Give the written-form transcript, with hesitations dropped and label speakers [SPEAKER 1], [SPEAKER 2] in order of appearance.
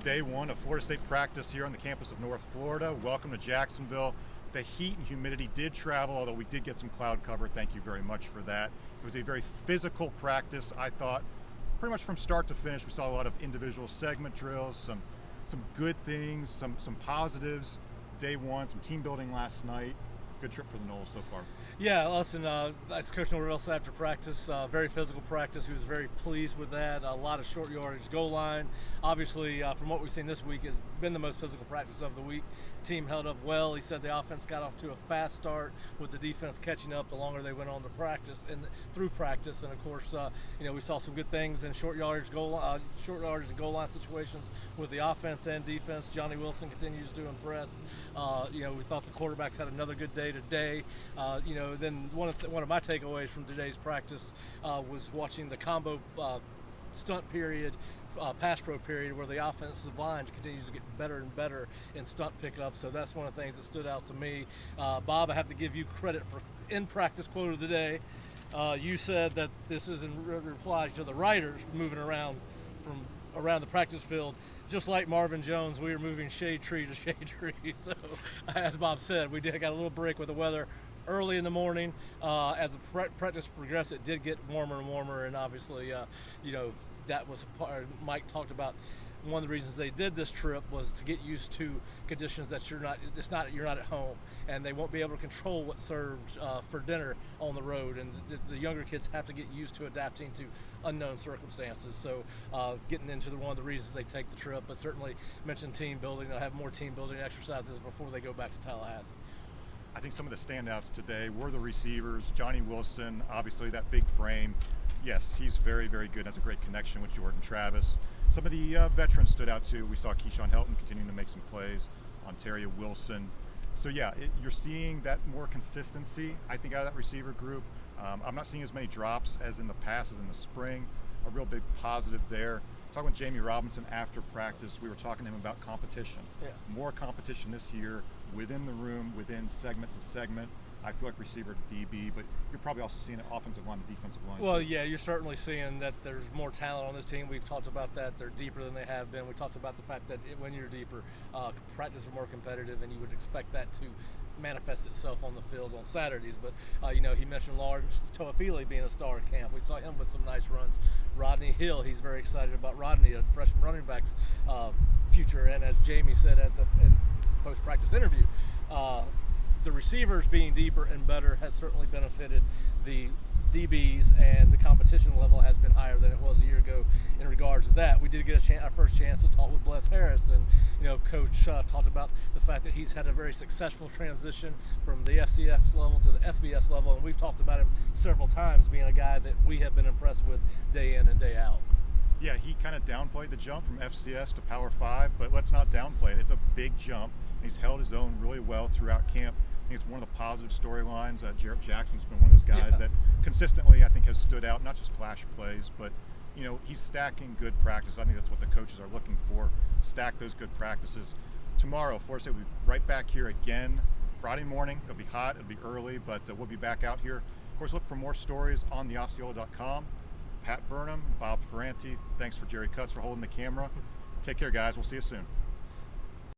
[SPEAKER 1] day one of Florida State practice here on the campus of North Florida. Welcome to Jacksonville. The heat and humidity did travel, although we did get some cloud cover. Thank you very much for that. It was a very physical practice, I thought, pretty much from start to finish. We saw a lot of individual segment drills, some good things, some positives. Day one, some team building last night. Good trip for the Noles so far.
[SPEAKER 2] Yeah, listen, as Coach Norrell said after practice, very physical practice. He was very pleased with that. A lot of short yardage, goal line. Obviously, from what we've seen this week, has been the most physical practice of the week. Team held up well. He said the offense got off to a fast start with the defense catching up the longer they went on to practice and through practice. And of course, we saw some good things in short yardage and goal line situations with the offense and defense. Johnny Wilson continues to impress. We thought the quarterbacks had another good day today. Then one of my takeaways from today's practice was watching the combo stunt period, pass pro period, where the offensive line continues to get better and better in stunt pickup. So that's one of the things that stood out to me. Bob, I have to give you credit for in practice quote of the day. You said that this is in reply to the writers moving around from around the practice field. Just like Marvin Jones, we were moving shade tree to shade tree. So, as Bob said, we got a little break with the weather early in the morning. As the practice progressed, it did get warmer and warmer, and obviously, that was part. Mike talked about one of the reasons they did this trip was to get used to conditions that you're not at home, and they won't be able to control what's served for dinner on the road, and the younger kids have to get used to adapting to unknown circumstances. So getting into one of the reasons they take the trip, but certainly mentioned team building. They'll have more team building exercises before they go back to Tallahassee.
[SPEAKER 1] I think some of the standouts today were the receivers. Johnny Wilson, obviously that big frame. Yes, he's very, very good. Has a great connection with Jordan Travis. Some of the veterans stood out too. We saw Keyshawn Helton continuing to make some plays. Ontario Wilson. So yeah, you're seeing that more consistency, I think, out of that receiver group. I'm not seeing as many drops as in the past, as in the spring. A real big positive there. Talking with Jamie Robinson after practice, we were talking to him about competition.
[SPEAKER 2] Yeah.
[SPEAKER 1] More competition this year within the room, within segment to segment. I feel like receiver to DB, but you're probably also seeing it offensive line to defensive line.
[SPEAKER 2] Well,
[SPEAKER 1] too.
[SPEAKER 2] yeah, you're certainly seeing that there's more talent on this team. We've talked about that. They're deeper than they have been. We talked about the fact that when you're deeper, practice are more competitive, and you would expect that to manifest itself on the field on Saturdays. But, he mentioned Lawrence Toafili being a star at camp. We saw him with some nice runs. Rodney Hill, he's very excited about Rodney, a freshman running back's future. And as Jamie said in post-practice interview, the receivers being deeper and better has certainly benefited the DBs, and the competition level has been higher than it was a year ago in regards to that. We did get our first chance to talk with Bless Harris, and Coach talked about the fact that he's had a very successful transition from the FCS level to the FBS level, and we've talked about him several times being a guy that we have been impressed with day in and day out.
[SPEAKER 1] Yeah, he kind of downplayed the jump from FCS to Power 5, but let's not downplay it. It's a big jump. He's held his own really well throughout camp. I think it's one of the positive storylines. Jarrett Jackson's been one of those guys that consistently, I think, has stood out, not just flash plays, but, he's stacking good practice. I think that's what the coaches are looking for, stack those good practices. Tomorrow, Florida State will be right back here again. Friday morning, it'll be hot, it'll be early, but we'll be back out here. Of course, look for more stories on theosceola.com. Pat Burnham, Bob Ferrante, thanks for Jerry Cutts for holding the camera. Take care, guys. We'll see you soon.